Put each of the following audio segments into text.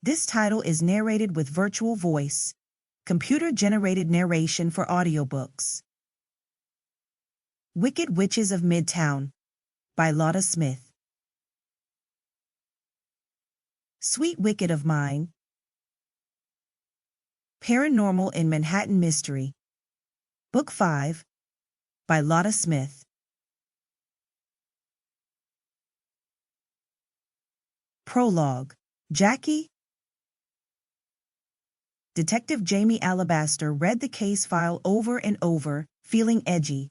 This title is narrated with virtual voice, computer-generated narration for audiobooks. Wicked Witches of Midtown by Lotta Smith. Sweet Wicked of Mine. Paranormal in Manhattan Mystery. Book 5 by Lotta Smith. Prologue. Jackie. Detective Jamie Alabaster read the case file over and over, feeling edgy.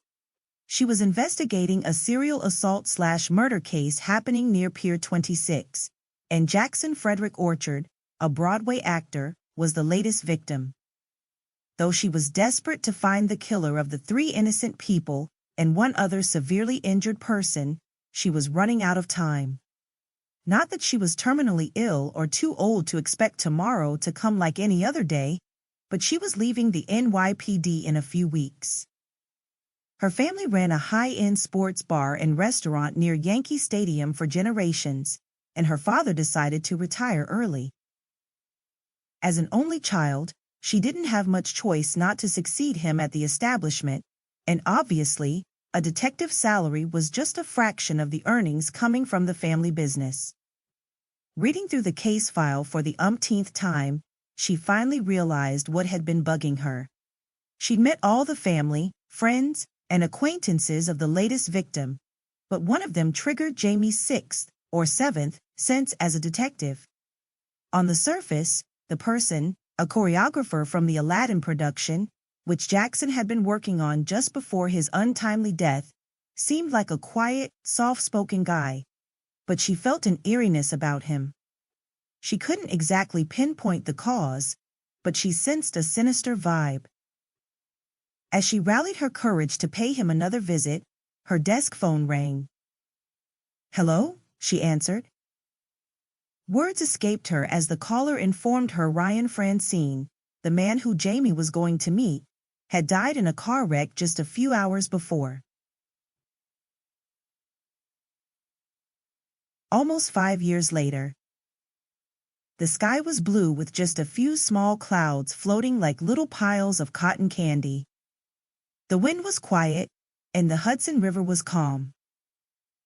She was investigating a serial assault/murder case happening near Pier 26, and Jackson Frederick Orchard, a Broadway actor, was the latest victim. Though she was desperate to find the killer of the 3 innocent people and 1 other severely injured person, she was running out of time. Not that she was terminally ill or too old to expect tomorrow to come like any other day, but she was leaving the NYPD in a few weeks. Her family ran a high-end sports bar and restaurant near Yankee Stadium for generations, and her father decided to retire early. As an only child, she didn't have much choice not to succeed him at the establishment, and obviously, a detective's salary was just a fraction of the earnings coming from the family business. Reading through the case file for the umpteenth time, she finally realized what had been bugging her. She'd met all the family, friends, and acquaintances of the latest victim, but one of them triggered Jamie's 6th or 7th sense as a detective. On the surface, the person, a choreographer from the Aladdin production, which Jackson had been working on just before his untimely death, seemed like a quiet, soft-spoken guy, but she felt an eeriness about him. She couldn't exactly pinpoint the cause, but she sensed a sinister vibe. As she rallied her courage to pay him another visit, her desk phone rang. "Hello?" she answered. Words escaped her as the caller informed her Ryan Francine, the man who Jamie was going to meet, had died in a car wreck just a few hours before. Almost 5 years later. The sky was blue with just a few small clouds floating like little piles of cotton candy. The wind was quiet, and the Hudson River was calm.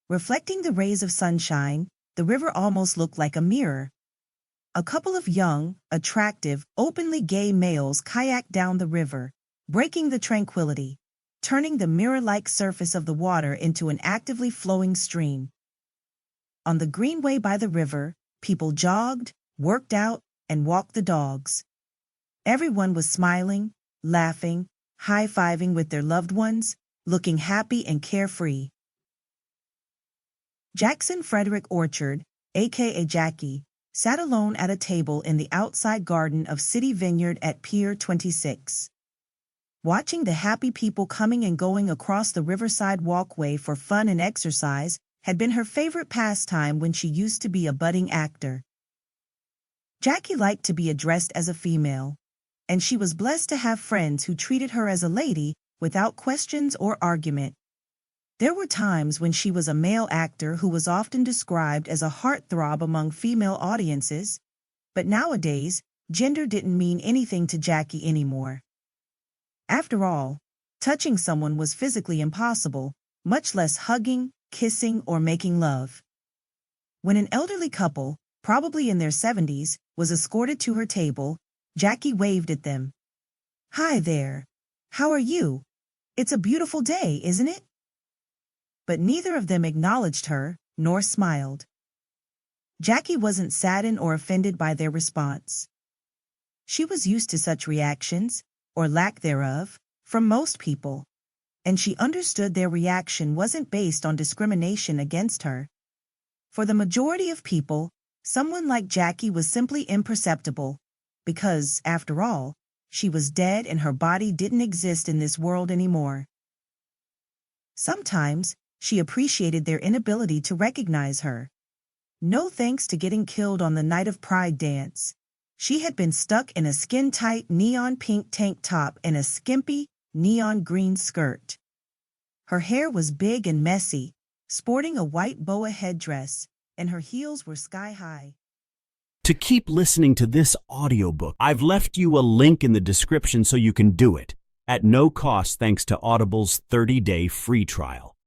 Reflecting the rays of sunshine, the river almost looked like a mirror. A couple of young, attractive, openly gay males kayaked down the river, breaking the tranquility, turning the mirror-like surface of the water into an actively flowing stream. On the greenway by the river, people jogged, worked out, and walked the dogs. Everyone was smiling, laughing, high-fiving with their loved ones, looking happy and carefree. Jackson Frederick Orchard, aka Jackie, sat alone at a table in the outside garden of City Vineyard at Pier 26. Watching the happy people coming and going across the riverside walkway for fun and exercise had been her favorite pastime when she used to be a budding actor. Jackie liked to be addressed as a female, and she was blessed to have friends who treated her as a lady without questions or argument. There were times when she was a male actor who was often described as a heartthrob among female audiences, but nowadays, gender didn't mean anything to Jackie anymore. After all, touching someone was physically impossible, much less hugging, kissing, or making love. When an elderly couple, probably in their 70s, was escorted to her table, Jackie waved at them. "Hi there. How are you? It's a beautiful day, isn't it?" But neither of them acknowledged her, nor smiled. Jackie wasn't saddened or offended by their response. She was used to such reactions, or lack thereof, from most people, and she understood their reaction wasn't based on discrimination against her. For the majority of people, someone like Jackie was simply imperceptible, because, after all, she was dead and her body didn't exist in this world anymore. Sometimes, she appreciated their inability to recognize her. No thanks to getting killed on the night of Pride dance. She had been stuck in a skin-tight neon pink tank top and a skimpy, neon green skirt. Her hair was big and messy, sporting a white boa headdress, and her heels were sky-high. To keep listening to this audiobook, I've left you a link in the description so you can do it, at no cost thanks to Audible's 30-day free trial.